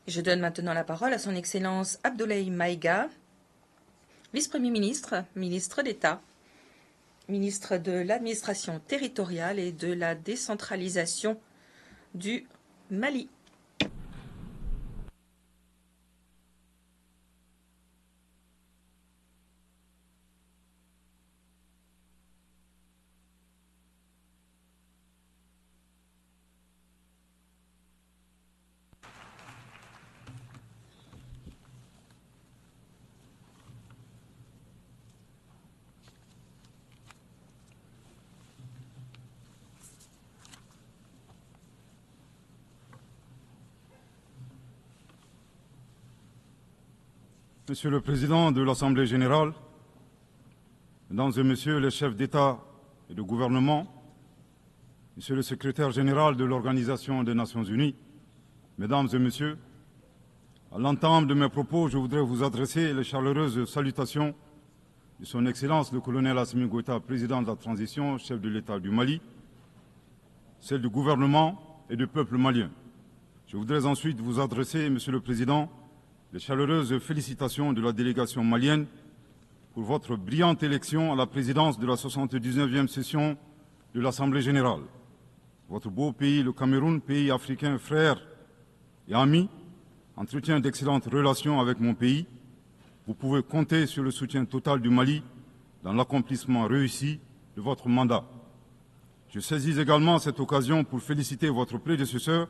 Je donne maintenant la parole à son Excellence Abdoulaye Maïga, vice-premier ministre, ministre d'État, ministre de l'administration territoriale et de la décentralisation du Mali. Monsieur le Président de l'Assemblée générale, Mesdames et Messieurs les chefs d'État et de gouvernement, Monsieur le Secrétaire général de l'Organisation des Nations unies, Mesdames et Messieurs, à l'entame de mes propos, je voudrais vous adresser les chaleureuses salutations de Son Excellence le colonel Assimi Goïta, président de la transition, chef de l'État du Mali, celles du gouvernement et du peuple malien. Je voudrais ensuite vous adresser, Monsieur le Président, les chaleureuses félicitations de la délégation malienne pour votre brillante élection à la présidence de la 79e session de l'Assemblée générale. Votre beau pays, le Cameroun, pays africain frère et ami, entretient d'excellentes relations avec mon pays. Vous pouvez compter sur le soutien total du Mali dans l'accomplissement réussi de votre mandat. Je saisis également cette occasion pour féliciter votre prédécesseur,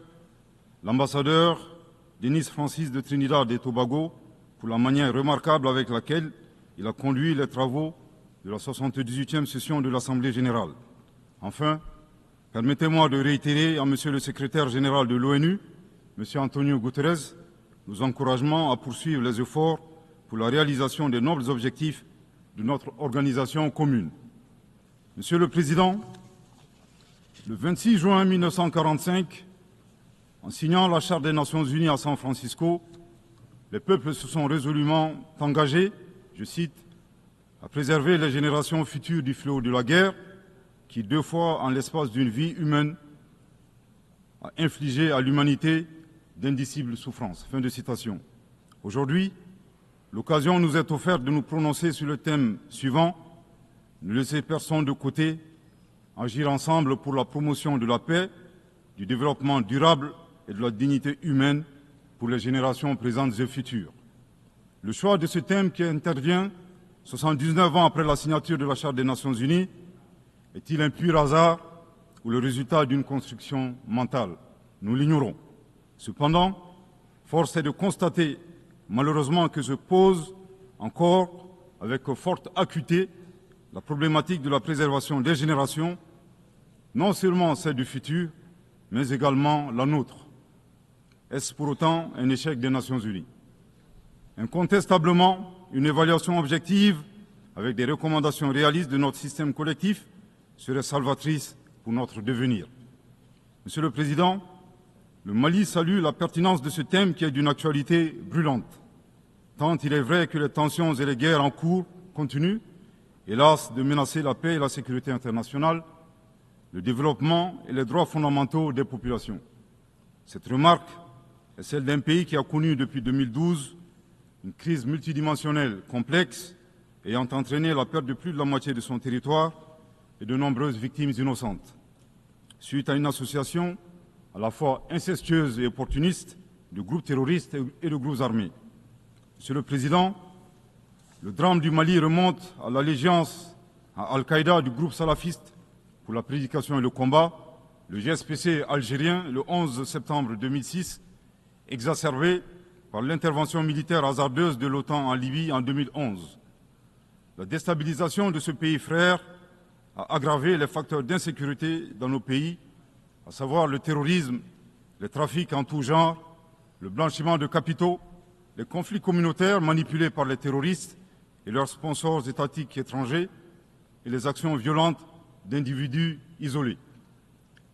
l'ambassadeur Denis Francis de Trinidad et Tobago, pour la manière remarquable avec laquelle il a conduit les travaux de la 78e session de l'Assemblée générale. Enfin, permettez-moi de réitérer à Monsieur le secrétaire général de l'ONU, Monsieur Antonio Guterres, nos encouragements à poursuivre les efforts pour la réalisation des nobles objectifs de notre organisation commune. Monsieur le Président, le 26 juin 1945, en signant la Charte des Nations unies à San Francisco, les peuples se sont résolument engagés, je cite, à préserver les générations futures du fléau de la guerre qui, 2 fois en l'espace d'une vie humaine, a infligé à l'humanité d'indicibles souffrances. Fin de citation. Aujourd'hui, l'occasion nous est offerte de nous prononcer sur le thème suivant, ne laisser personne de côté, agir ensemble pour la promotion de la paix, du développement durable et de la dignité humaine pour les générations présentes et futures. Le choix de ce thème qui intervient 79 ans après la signature de la Charte des Nations unies est-il un pur hasard ou le résultat d'une construction mentale? Nous l'ignorons. Cependant, force est de constater malheureusement que se pose encore avec forte acuité la problématique de la préservation des générations, non seulement celle du futur, mais également la nôtre. Est-ce pour autant un échec des Nations unies? Incontestablement, une évaluation objective avec des recommandations réalistes de notre système collectif serait salvatrice pour notre devenir. Monsieur le Président, le Mali salue la pertinence de ce thème qui est d'une actualité brûlante, tant il est vrai que les tensions et les guerres en cours continuent, hélas, de menacer la paix et la sécurité internationale, le développement et les droits fondamentaux des populations. Cette remarque est celle d'un pays qui a connu depuis 2012 une crise multidimensionnelle complexe ayant entraîné la perte de plus de la moitié de son territoire et de nombreuses victimes innocentes, suite à une association à la fois incestueuse et opportuniste de groupes terroristes et de groupes armés. Monsieur le Président, le drame du Mali remonte à l'allégeance à Al-Qaïda du groupe salafiste pour la prédication et le combat, le GSPC algérien, le 11 septembre 2006, exacerbé par l'intervention militaire hasardeuse de l'OTAN en Libye en 2011. La déstabilisation de ce pays frère a aggravé les facteurs d'insécurité dans nos pays, à savoir le terrorisme, les trafics en tout genre, le blanchiment de capitaux, les conflits communautaires manipulés par les terroristes et leurs sponsors étatiques étrangers et les actions violentes d'individus isolés.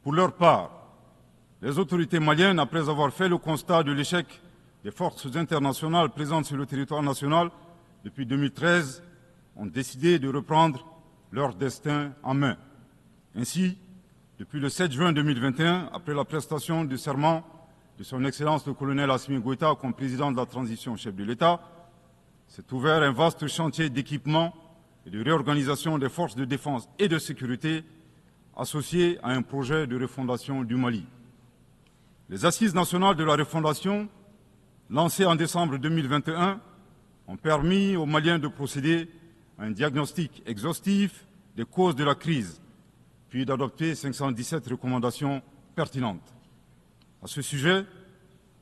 Pour leur part, les autorités maliennes, après avoir fait le constat de l'échec des forces internationales présentes sur le territoire national depuis 2013, ont décidé de reprendre leur destin en main. Ainsi, depuis le 7 juin 2021, après la prestation du serment de son Excellence le colonel Assimi Goïta comme président de la transition chef de l'État, s'est ouvert un vaste chantier d'équipement et de réorganisation des forces de défense et de sécurité associé à un projet de refondation du Mali. Les Assises nationales de la refondation, lancées en décembre 2021, ont permis aux Maliens de procéder à un diagnostic exhaustif des causes de la crise, puis d'adopter 517 recommandations pertinentes. À ce sujet,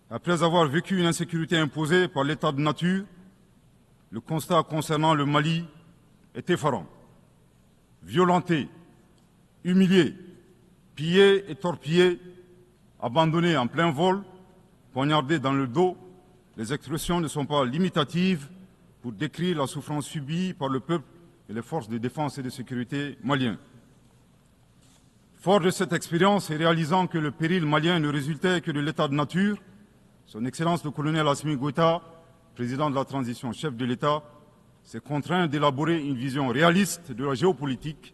après avoir vécu une insécurité imposée par l'état de nature, le constat concernant le Mali est effarant. Violenté, humilié, pillé et torpillé, abandonné en plein vol, poignardé dans le dos, les expressions ne sont pas limitatives pour décrire la souffrance subie par le peuple et les forces de défense et de sécurité maliens. Fort de cette expérience et réalisant que le péril malien ne résultait que de l'état de nature, son Excellence le colonel Assimi Goïta, président de la transition chef de l'État, s'est contraint d'élaborer une vision réaliste de la géopolitique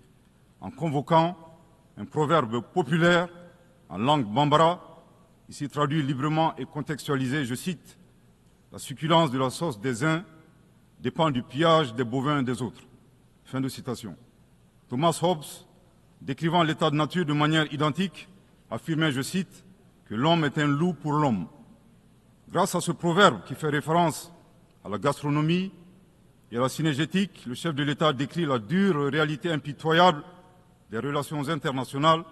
en convoquant un proverbe populaire en langue bambara, ici traduit librement et contextualisé, je cite, « La succulence de la sauce des uns dépend du pillage des bovins des autres ». Fin de citation. Thomas Hobbes, décrivant l'état de nature de manière identique, affirmait, je cite, que l'homme est un loup pour l'homme. Grâce à ce proverbe qui fait référence à la gastronomie et à la cinégétique, le chef de l'État décrit la dure réalité impitoyable des relations internationales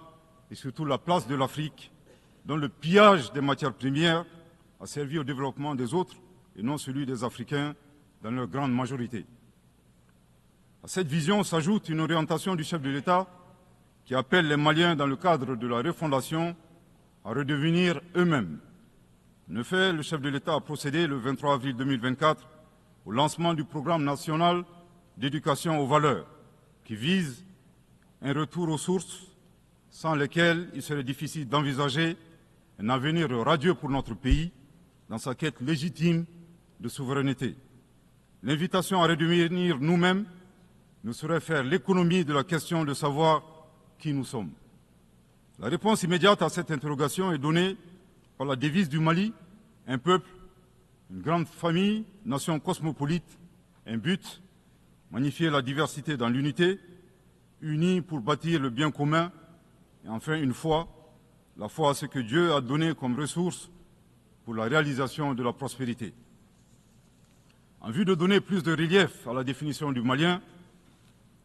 et surtout la place de l'Afrique, dont le pillage des matières premières a servi au développement des autres et non celui des Africains dans leur grande majorité. À cette vision s'ajoute une orientation du chef de l'État qui appelle les Maliens, dans le cadre de la refondation, à redevenir eux-mêmes. En effet, le chef de l'État a procédé le 23 avril 2024 au lancement du programme national d'éducation aux valeurs, qui vise un retour aux sources sans lesquelles il serait difficile d'envisager un avenir radieux pour notre pays dans sa quête légitime de souveraineté. L'invitation à redevenir nous-mêmes ne saurait faire l'économie de la question de savoir qui nous sommes. La réponse immédiate à cette interrogation est donnée par la devise du Mali, un peuple, une grande famille, nation cosmopolite, un but, magnifier la diversité dans l'unité, unis pour bâtir le bien commun, et enfin une foi, la foi à ce que Dieu a donné comme ressource pour la réalisation de la prospérité. En vue de donner plus de relief à la définition du Malien,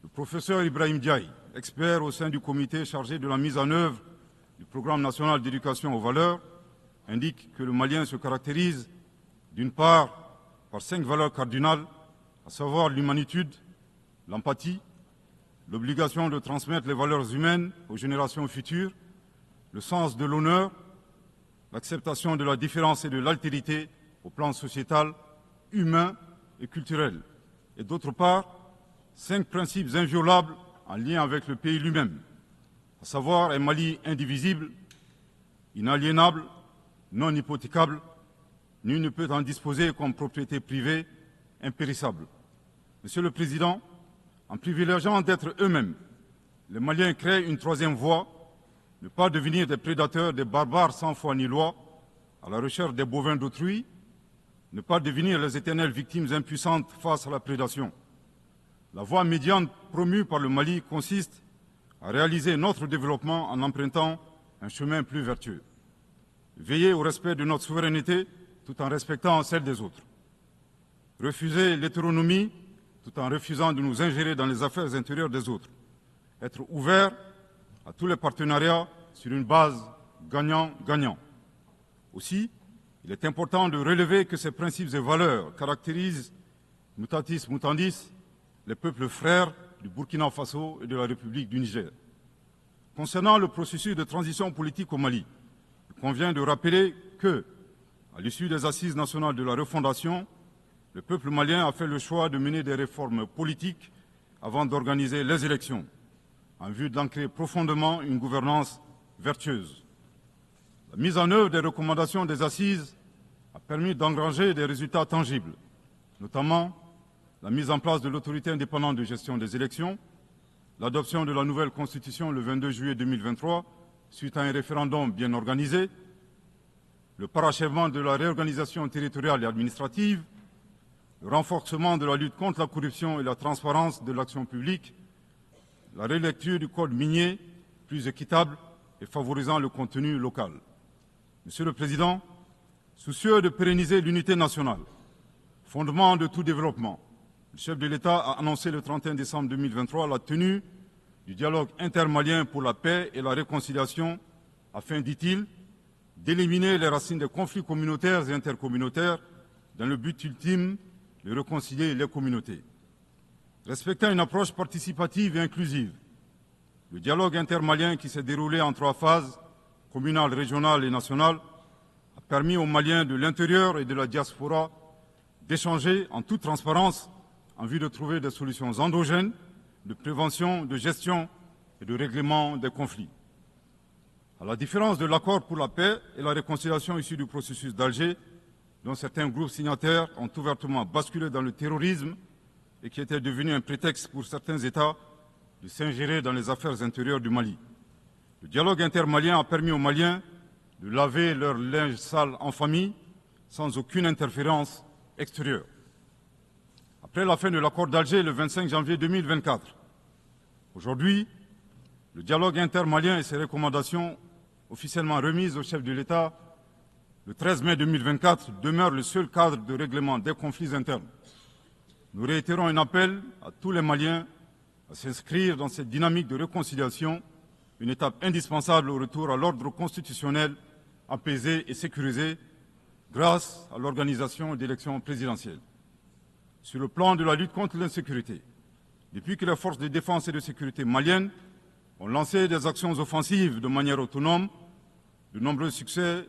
le professeur Ibrahim Diaye, expert au sein du comité chargé de la mise en œuvre du programme national d'éducation aux valeurs, indique que le Malien se caractérise d'une part par 5 valeurs cardinales, à savoir l'humanitude, l'empathie, l'obligation de transmettre les valeurs humaines aux générations futures, le sens de l'honneur, l'acceptation de la différence et de l'altérité au plan sociétal, humain et culturel, et d'autre part, 5 principes inviolables en lien avec le pays lui-même, à savoir un Mali indivisible, inaliénable, non hypothécable, nul ne peut en disposer comme propriété privée, impérissable. Monsieur le Président, en privilégiant d'être eux-mêmes, les Maliens créent une troisième voie, ne pas devenir des prédateurs, des barbares sans foi ni loi, à la recherche des bovins d'autrui, ne pas devenir les éternelles victimes impuissantes face à la prédation. La voie médiane promue par le Mali consiste à réaliser notre développement en empruntant un chemin plus vertueux. Veiller au respect de notre souveraineté tout en respectant celle des autres. Refuser l'hétéronomie tout en refusant de nous ingérer dans les affaires intérieures des autres. Être ouvert à tous les partenariats sur une base gagnant-gagnant. Aussi, il est important de relever que ces principes et valeurs caractérisent, mutatis mutandis, les peuples frères du Burkina Faso et de la République du Niger. Concernant le processus de transition politique au Mali, il convient de rappeler que, à l'issue des assises nationales de la refondation, le peuple malien a fait le choix de mener des réformes politiques avant d'organiser les élections, en vue d'ancrer profondément une gouvernance vertueuse. La mise en œuvre des recommandations des assises a permis d'engranger des résultats tangibles, notamment la mise en place de l'autorité indépendante de gestion des élections, l'adoption de la nouvelle constitution le 22 juillet 2023, suite à un référendum bien organisé, le parachèvement de la réorganisation territoriale et administrative, le renforcement de la lutte contre la corruption et la transparence de l'action publique, la relecture du code minier plus équitable et favorisant le contenu local. Monsieur le Président, soucieux de pérenniser l'unité nationale, fondement de tout développement, le chef de l'État a annoncé le 31 décembre 2023 la tenue du dialogue intermalien pour la paix et la réconciliation afin, dit-il, d'éliminer les racines des conflits communautaires et intercommunautaires dans le but ultime de réconcilier les communautés. Respectant une approche participative et inclusive, le dialogue intermalien qui s'est déroulé en 3 phases, communale, régionale et nationale, a permis aux Maliens de l'intérieur et de la diaspora d'échanger en toute transparence en vue de trouver des solutions endogènes de prévention, de gestion et de règlement des conflits. À la différence de l'accord pour la paix et la réconciliation issu du processus d'Alger, dont certains groupes signataires ont ouvertement basculé dans le terrorisme et qui était devenu un prétexte pour certains États de s'ingérer dans les affaires intérieures du Mali. Le dialogue intermalien a permis aux Maliens de laver leur linge sale en famille sans aucune interférence extérieure. Après la fin de l'accord d'Alger le 25 janvier 2024, aujourd'hui, le dialogue intermalien et ses recommandations officiellement remises au chef de l'État le 13 mai 2024 demeurent le seul cadre de règlement des conflits internes. Nous réitérons un appel à tous les Maliens à s'inscrire dans cette dynamique de réconciliation, une étape indispensable au retour à l'ordre constitutionnel apaisé et sécurisé grâce à l'organisation d'élections présidentielles. Sur le plan de la lutte contre l'insécurité, depuis que les forces de défense et de sécurité maliennes ont lancé des actions offensives de manière autonome, de nombreux succès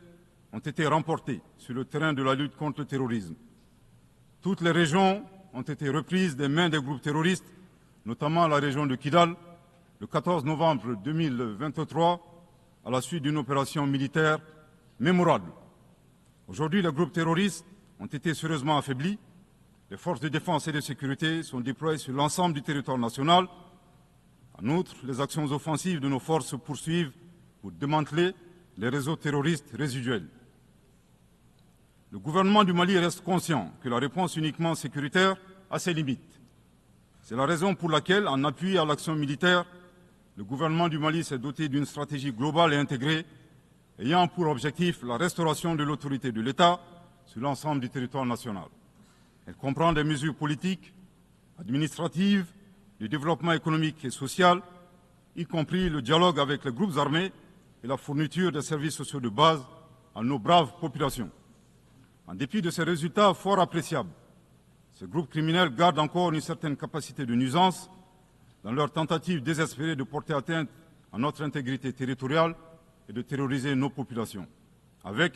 ont été remportés sur le terrain de la lutte contre le terrorisme. Toutes les régions ont été reprises des mains des groupes terroristes, notamment la région de Kidal, le 14 novembre 2023, à la suite d'une opération militaire mémorable. Aujourd'hui, les groupes terroristes ont été sérieusement affaiblis. Les forces de défense et de sécurité sont déployées sur l'ensemble du territoire national. En outre, les actions offensives de nos forces se poursuivent pour démanteler les réseaux terroristes résiduels. Le gouvernement du Mali reste conscient que la réponse uniquement sécuritaire a ses limites. C'est la raison pour laquelle, en appui à l'action militaire, le gouvernement du Mali s'est doté d'une stratégie globale et intégrée ayant pour objectif la restauration de l'autorité de l'État sur l'ensemble du territoire national. Elle comprend des mesures politiques, administratives, de développement économique et social, y compris le dialogue avec les groupes armés et la fourniture des services sociaux de base à nos braves populations. En dépit de ces résultats fort appréciables, ces groupes criminels gardent encore une certaine capacité de nuisance dans leur tentative désespérée de porter atteinte à notre intégrité territoriale et de terroriser nos populations. Avec,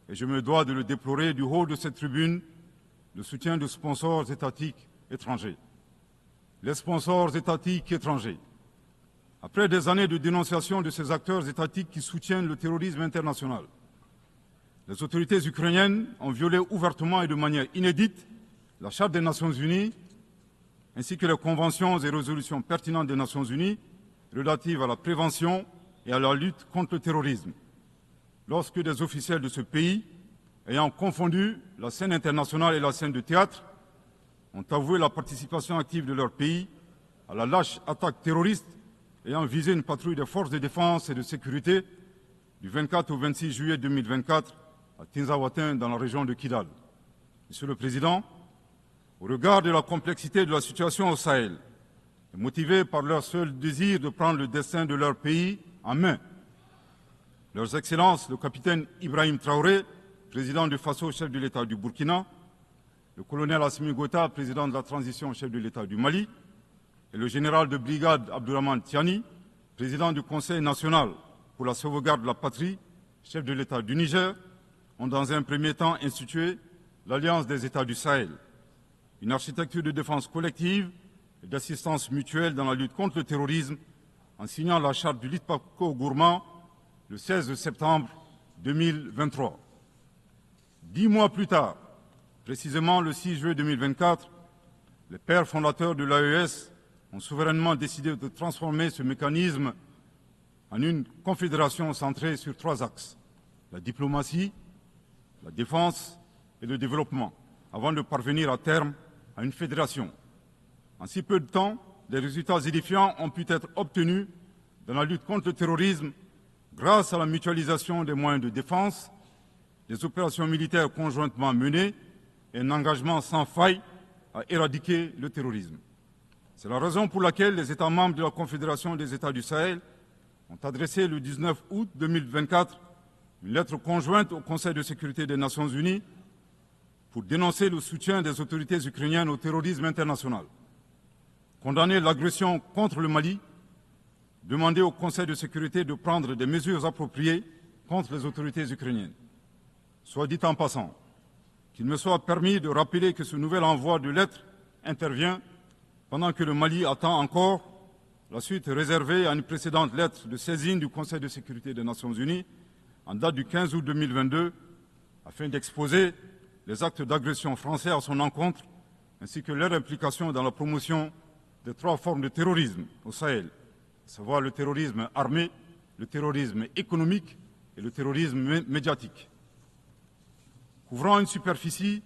et je me dois de le déplorer du haut de cette tribune, le soutien de sponsors étatiques étrangers. Les sponsors étatiques étrangers. Après des années de dénonciation de ces acteurs étatiques qui soutiennent le terrorisme international, les autorités ukrainiennes ont violé ouvertement et de manière inédite la Charte des Nations Unies, ainsi que les conventions et résolutions pertinentes des Nations Unies relatives à la prévention et à la lutte contre le terrorisme, lorsque des officiels de ce pays, ayant confondu la scène internationale et la scène de théâtre, ont avoué la participation active de leur pays à la lâche attaque terroriste ayant visé une patrouille des forces de défense et de sécurité du 24 au 26 juillet 2024 à Tinzaouatin, dans la région de Kidal. Monsieur le Président, au regard de la complexité de la situation au Sahel, et motivés par leur seul désir de prendre le destin de leur pays en main, Leurs Excellences, le capitaine Ibrahim Traoré, président du Faso, chef de l'État du Burkina, le colonel Assimi Goïta, président de la transition, chef de l'État du Mali, et le général de brigade Abdourahmane Tiani, président du Conseil national pour la sauvegarde de la patrie, chef de l'État du Niger, ont dans un premier temps institué l'Alliance des États du Sahel, une architecture de défense collective et d'assistance mutuelle dans la lutte contre le terrorisme, en signant la charte du Litpako-Gourma le 16 septembre 2023. 10 mois plus tard, précisément le 6 juillet 2024, les pères fondateurs de l'AES ont souverainement décidé de transformer ce mécanisme en une confédération centrée sur 3 axes: la diplomatie, la défense et le développement, avant de parvenir à terme à une fédération. En si peu de temps, des résultats édifiants ont pu être obtenus dans la lutte contre le terrorisme grâce à la mutualisation des moyens de défense, des opérations militaires conjointement menées et un engagement sans faille à éradiquer le terrorisme. C'est la raison pour laquelle les États membres de la Confédération des États du Sahel ont adressé le 19 août 2024 une lettre conjointe au Conseil de sécurité des Nations Unies pour dénoncer le soutien des autorités ukrainiennes au terrorisme international, condamner l'agression contre le Mali, demander au Conseil de sécurité de prendre des mesures appropriées contre les autorités ukrainiennes. Soit dit en passant, qu'il me soit permis de rappeler que ce nouvel envoi de lettres intervient pendant que le Mali attend encore la suite réservée à une précédente lettre de saisine du Conseil de sécurité des Nations Unies en date du 15 août 2022 afin d'exposer les actes d'agression français à son encontre ainsi que leur implication dans la promotion des 3 formes de terrorisme au Sahel, à savoir le terrorisme armé, le terrorisme économique et le terrorisme médiatique. Couvrant une superficie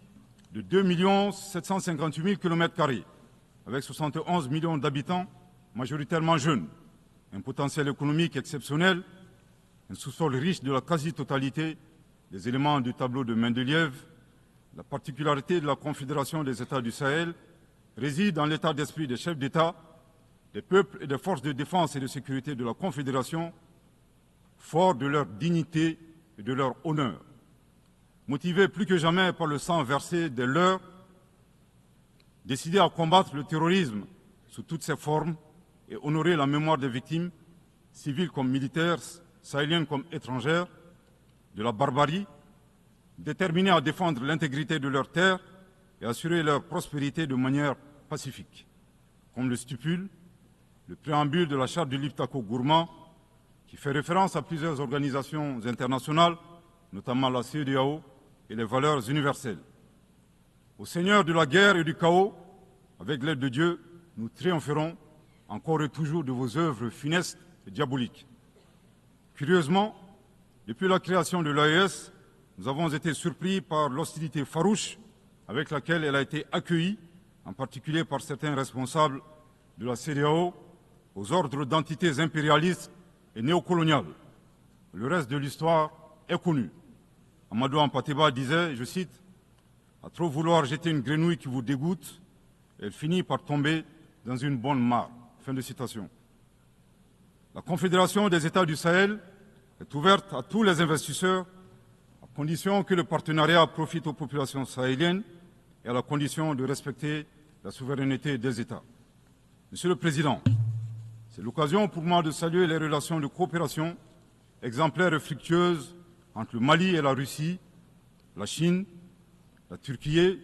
de 2 758 000 km², avec 71 millions d'habitants, majoritairement jeunes, un potentiel économique exceptionnel, un sous-sol riche de la quasi-totalité des éléments du tableau de Mendeleïev, la particularité de la Confédération des États du Sahel réside dans l'état d'esprit des chefs d'État, des peuples et des forces de défense et de sécurité de la Confédération, forts de leur dignité et de leur honneur. Motivés plus que jamais par le sang versé des leurs, décidés à combattre le terrorisme sous toutes ses formes et honorer la mémoire des victimes, civiles comme militaires, sahéliennes comme étrangères, de la barbarie, déterminés à défendre l'intégrité de leurs terres et assurer leur prospérité de manière pacifique. Comme le stipule le préambule de la charte du Liptako-Gourma, qui fait référence à plusieurs organisations internationales, notamment la CEDEAO et les valeurs universelles. Au Seigneur de la guerre et du chaos, avec l'aide de Dieu, nous triompherons encore et toujours de vos œuvres funestes et diaboliques. Curieusement, depuis la création de l'AES, nous avons été surpris par l'hostilité farouche avec laquelle elle a été accueillie, en particulier par certains responsables de la CEDEAO, aux ordres d'entités impérialistes et néocoloniales. Le reste de l'histoire est connu. Amadou Hampâté-Bâ disait, je cite, « À trop vouloir jeter une grenouille qui vous dégoûte, elle finit par tomber dans une bonne mare. » Fin de citation. La Confédération des États du Sahel est ouverte à tous les investisseurs, à condition que le partenariat profite aux populations sahéliennes et à la condition de respecter la souveraineté des États. Monsieur le Président, c'est l'occasion pour moi de saluer les relations de coopération exemplaires et fructueuses entre le Mali et la Russie, la Chine, la Turquie,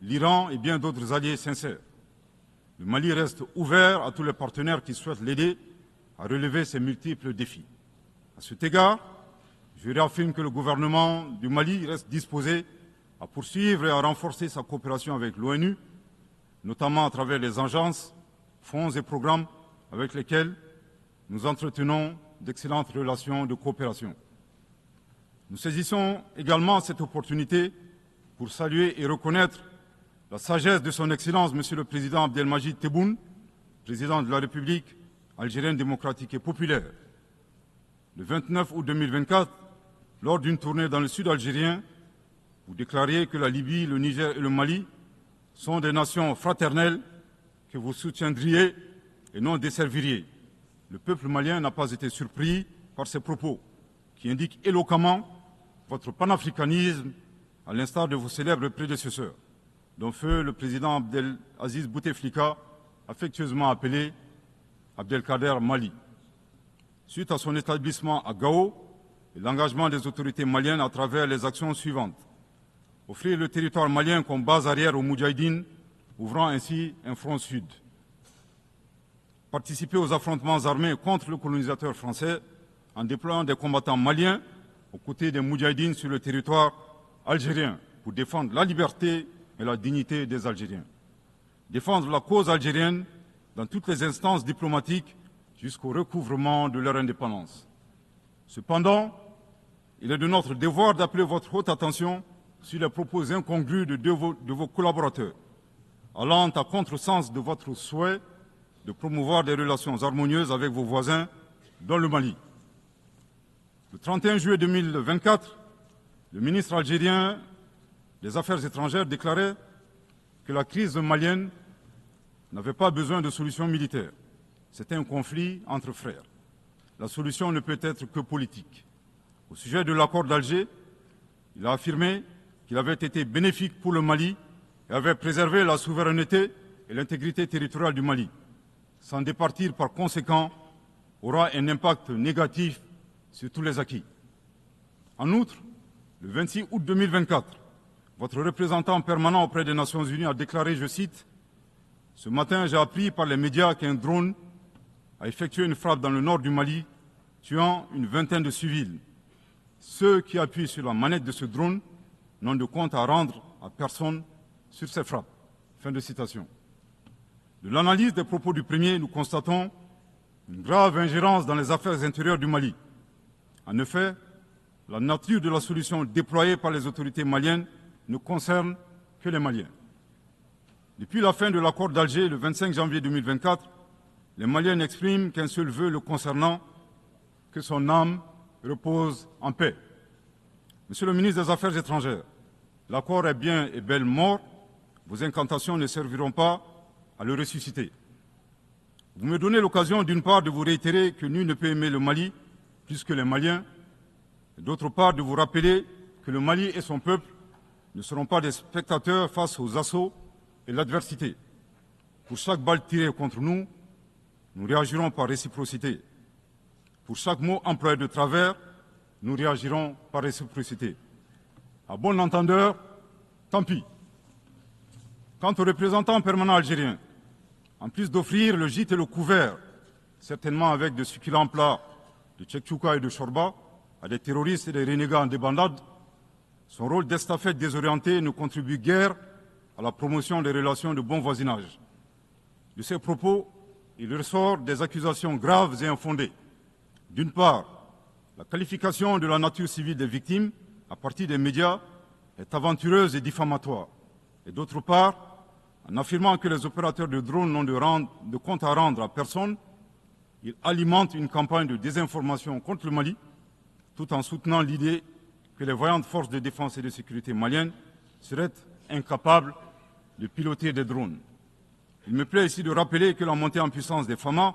l'Iran et bien d'autres alliés sincères. Le Mali reste ouvert à tous les partenaires qui souhaitent l'aider à relever ces multiples défis. À cet égard, je réaffirme que le gouvernement du Mali reste disposé à poursuivre et à renforcer sa coopération avec l'ONU, notamment à travers les agences, fonds et programmes avec lesquels nous entretenons d'excellentes relations de coopération. Nous saisissons également cette opportunité pour saluer et reconnaître la sagesse de son Excellence, Monsieur le Président Abdelmajid Tebboune, Président de la République algérienne démocratique et populaire. Le 29 août 2024, lors d'une tournée dans le sud algérien, vous déclariez que la Libye, le Niger et le Mali sont des nations fraternelles que vous soutiendriez et non desserviriez. Le peuple malien n'a pas été surpris par ces propos, qui indiquent éloquemment votre panafricanisme, à l'instar de vos célèbres prédécesseurs, dont feu le président Abdelaziz Bouteflika, affectueusement appelé Abdelkader Mali. Suite à son établissement à Gao et l'engagement des autorités maliennes à travers les actions suivantes. Offrir le territoire malien comme base arrière aux Moudjahidines, ouvrant ainsi un front sud. Participer aux affrontements armés contre le colonisateur français en déployant des combattants maliens aux côtés des Moudjahidines sur le territoire algérien pour défendre la liberté et la dignité des Algériens. Défendre la cause algérienne dans toutes les instances diplomatiques jusqu'au recouvrement de leur indépendance. Cependant, il est de notre devoir d'appeler votre haute attention sur les propos incongrus de vos collaborateurs, allant à contresens de votre souhait de promouvoir des relations harmonieuses avec vos voisins dans le Mali. Le 31 juillet 2024, le ministre algérien des Affaires étrangères déclarait que la crise malienne n'avait pas besoin de solution militaire. C'était un conflit entre frères. La solution ne peut être que politique. Au sujet de l'accord d'Alger, il a affirmé qu'il avait été bénéfique pour le Mali et avait préservé la souveraineté et l'intégrité territoriale du Mali. S'en départir par conséquent aura un impact négatif sur tous les acquis. En outre, le 26 août 2024, votre représentant permanent auprès des Nations Unies a déclaré, je cite, « Ce matin, j'ai appris par les médias qu'un drone a effectué une frappe dans le nord du Mali, tuant une vingtaine de civils. Ceux qui appuient sur la manette de ce drone n'ont de compte à rendre à personne sur ces frappes. » Fin de citation. De l'analyse des propos du premier, nous constatons une grave ingérence dans les affaires intérieures du Mali. En effet, la nature de la solution déployée par les autorités maliennes ne concerne que les Maliens. Depuis la fin de l'accord d'Alger, le 25 janvier 2024, les Maliens n'expriment qu'un seul vœu le concernant, que son âme repose en paix. Monsieur le ministre des Affaires étrangères, l'accord est bien et belle mort, vos incantations ne serviront pas à le ressusciter. Vous me donnez l'occasion d'une part de vous réitérer que nul ne peut aimer le Mali plus que les Maliens, et d'autre part de vous rappeler que le Mali et son peuple ne seront pas des spectateurs face aux assauts et l'adversité. Pour chaque balle tirée contre nous, nous réagirons par réciprocité. Pour chaque mot employé de travers, nous réagirons par réciprocité. À bon entendeur, tant pis. Quant aux représentants permanents algériens, en plus d'offrir le gîte et le couvert, certainement avec de succulents plats de tchèque-chouka et de chorba, à des terroristes et des renégats en débandade, son rôle d'estafette désorienté ne contribue guère à la promotion des relations de bon voisinage. De ces propos, il ressort des accusations graves et infondées. D'une part, la qualification de la nature civile des victimes à partir des médias est aventureuse et diffamatoire. Et d'autre part, en affirmant que les opérateurs de drones n'ont de compte à rendre à personne, il alimente une campagne de désinformation contre le Mali, tout en soutenant l'idée que les voyantes forces de défense et de sécurité maliennes seraient incapables de piloter des drones. Il me plaît ici de rappeler que la montée en puissance des FAMA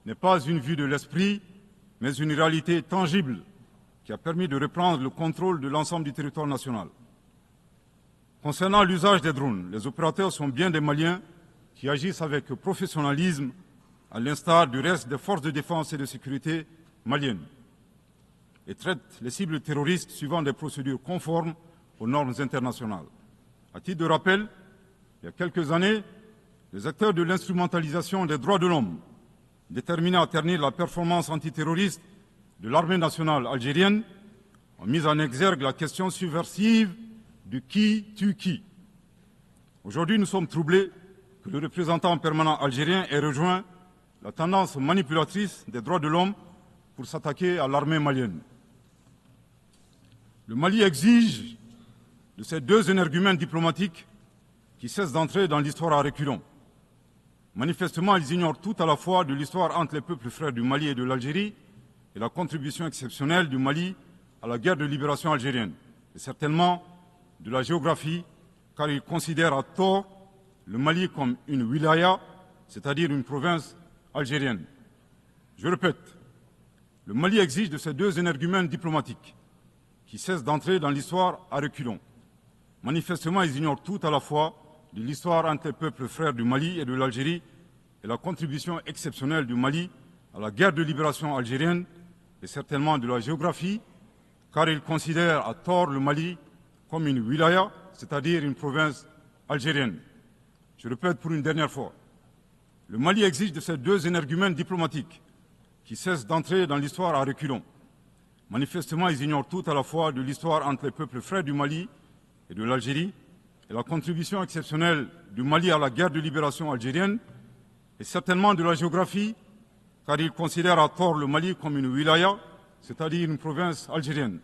n'est pas une vue de l'esprit, mais une réalité tangible qui a permis de reprendre le contrôle de l'ensemble du territoire national. Concernant l'usage des drones, les opérateurs sont bien des Maliens qui agissent avec professionnalisme, à l'instar du reste des forces de défense et de sécurité maliennes, et traitent les cibles terroristes suivant des procédures conformes aux normes internationales. À titre de rappel, il y a quelques années, les acteurs de l'instrumentalisation des droits de l'homme, déterminés à ternir la performance antiterroriste de l'armée nationale algérienne, ont mis en exergue la question subversive du qui tue qui. Aujourd'hui, nous sommes troublés que le représentant permanent algérien ait rejoint la tendance manipulatrice des droits de l'homme pour s'attaquer à l'armée malienne. Le Mali exige de ces deux énergumènes diplomatiques qui cessent d'entrer dans l'histoire à reculons. Manifestement, ils ignorent tout à la fois de l'histoire entre les peuples frères du Mali et de l'Algérie et la contribution exceptionnelle du Mali à la guerre de libération algérienne, et certainement de la géographie, car ils considèrent à tort le Mali comme une wilaya, c'est-à-dire une province algérienne. Je répète, le Mali exige de ces deux énergumènes diplomatiques qui cessent d'entrer dans l'histoire à reculons. Manifestement, ils ignorent tout à la fois de l'histoire entre les peuples frères du Mali et de l'Algérie et la contribution exceptionnelle du Mali à la guerre de libération algérienne et certainement de la géographie, car ils considèrent à tort le Mali comme une wilaya, c'est-à-dire une province algérienne. Je répète pour une dernière fois, le Mali exige de ces deux énergumènes diplomatiques qui cessent d'entrer dans l'histoire à reculons. Manifestement, ils ignorent tout à la fois de l'histoire entre les peuples frères du Mali et de l'Algérie et la contribution exceptionnelle du Mali à la guerre de libération algérienne et certainement de la géographie, car ils considèrent à tort le Mali comme une wilaya, c'est-à-dire une province algérienne.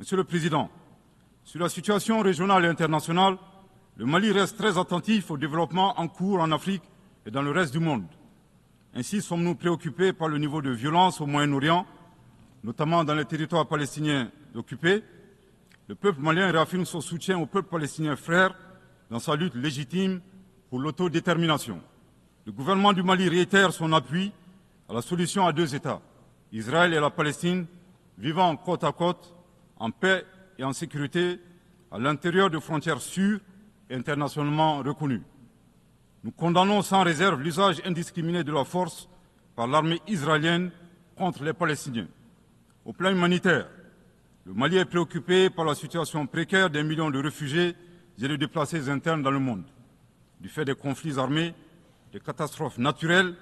Monsieur le Président, sur la situation régionale et internationale, le Mali reste très attentif au développement en cours en Afrique et dans le reste du monde. Ainsi sommes-nous préoccupés par le niveau de violence au Moyen-Orient, notamment dans les territoires palestiniens occupés. Le peuple malien réaffirme son soutien au peuple palestinien frère dans sa lutte légitime pour l'autodétermination. Le gouvernement du Mali réitère son appui à la solution à deux États, Israël et la Palestine, vivant côte à côte, en paix et en sécurité, à l'intérieur de frontières sûres et internationalement reconnues. Nous condamnons sans réserve l'usage indiscriminé de la force par l'armée israélienne contre les Palestiniens. Au plan humanitaire, le Mali est préoccupé par la situation précaire des millions de réfugiés et de déplacés internes dans le monde, du fait des conflits armés, des catastrophes naturelles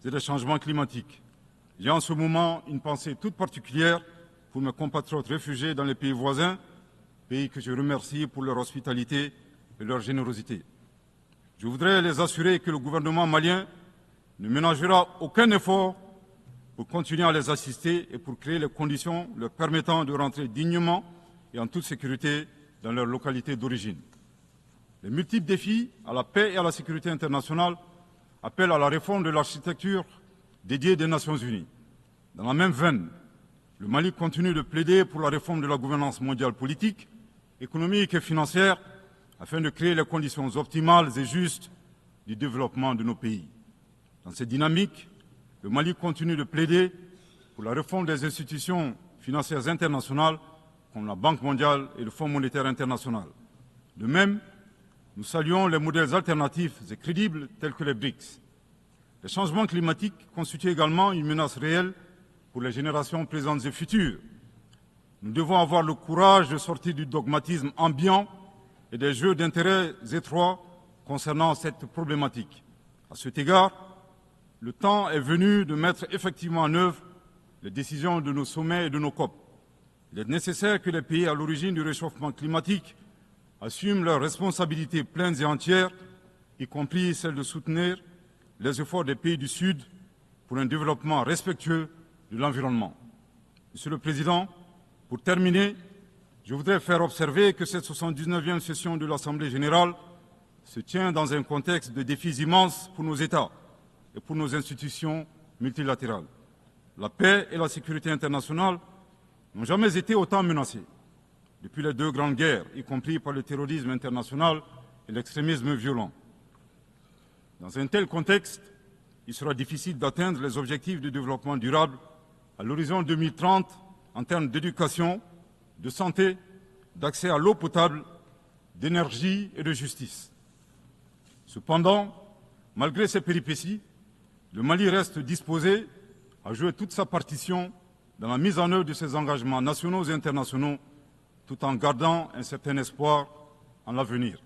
et des changements climatiques. J'ai en ce moment une pensée toute particulière pour mes compatriotes réfugiés dans les pays voisins, pays que je remercie pour leur hospitalité et leur générosité. Je voudrais les assurer que le gouvernement malien ne ménagera aucun effort pour continuer à les assister et pour créer les conditions leur permettant de rentrer dignement et en toute sécurité dans leur localité d'origine. Les multiples défis à la paix et à la sécurité internationale appellent à la réforme de l'architecture dédiée des Nations Unies. Dans la même veine, le Mali continue de plaider pour la réforme de la gouvernance mondiale politique, économique et financière afin de créer les conditions optimales et justes du développement de nos pays. Dans cette dynamique, le Mali continue de plaider pour la réforme des institutions financières internationales comme la Banque mondiale et le Fonds monétaire international. De même, nous saluons les modèles alternatifs et crédibles tels que les BRICS. Les changements climatiques constituent également une menace réelle pour les générations présentes et futures. Nous devons avoir le courage de sortir du dogmatisme ambiant et des jeux d'intérêts étroits concernant cette problématique. À cet égard, le temps est venu de mettre effectivement en œuvre les décisions de nos sommets et de nos COP. Il est nécessaire que les pays à l'origine du réchauffement climatique assument leurs responsabilités pleines et entières, y compris celle de soutenir les efforts des pays du Sud pour un développement respectueux de l'environnement. Monsieur le Président, pour terminer, je voudrais faire observer que cette 79e session de l'Assemblée générale se tient dans un contexte de défis immenses pour nos États et pour nos institutions multilatérales. La paix et la sécurité internationale n'ont jamais été autant menacées depuis les deux grandes guerres, y compris par le terrorisme international et l'extrémisme violent. Dans un tel contexte, il sera difficile d'atteindre les objectifs de développement durable à l'horizon 2030 en termes d'éducation, de santé, d'accès à l'eau potable, d'énergie et de justice. Cependant, malgré ces péripéties, le Mali reste disposé à jouer toute sa partition dans la mise en œuvre de ses engagements nationaux et internationaux, tout en gardant un certain espoir en l'avenir.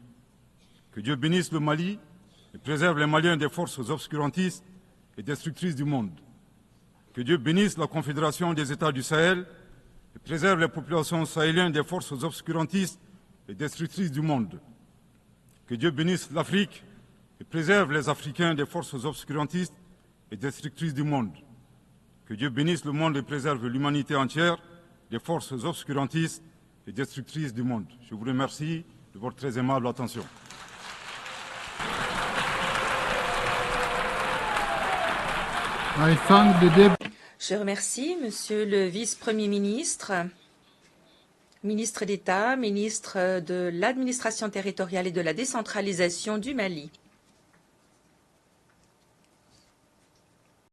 Que Dieu bénisse le Mali et préserve les Maliens des forces obscurantistes et destructrices du monde. Que Dieu bénisse la Confédération des États du Sahel et préserve les populations sahéliennes des forces obscurantistes et destructrices du monde. Que Dieu bénisse l'Afrique et préserve les Africains des forces obscurantistes et destructrices du monde. Que Dieu bénisse le monde et préserve l'humanité entière des forces obscurantistes et destructrices du monde. Je vous remercie de votre très aimable attention. Je remercie Monsieur le Vice-Premier ministre, ministre d'État, ministre de l'Administration territoriale et de la décentralisation du Mali.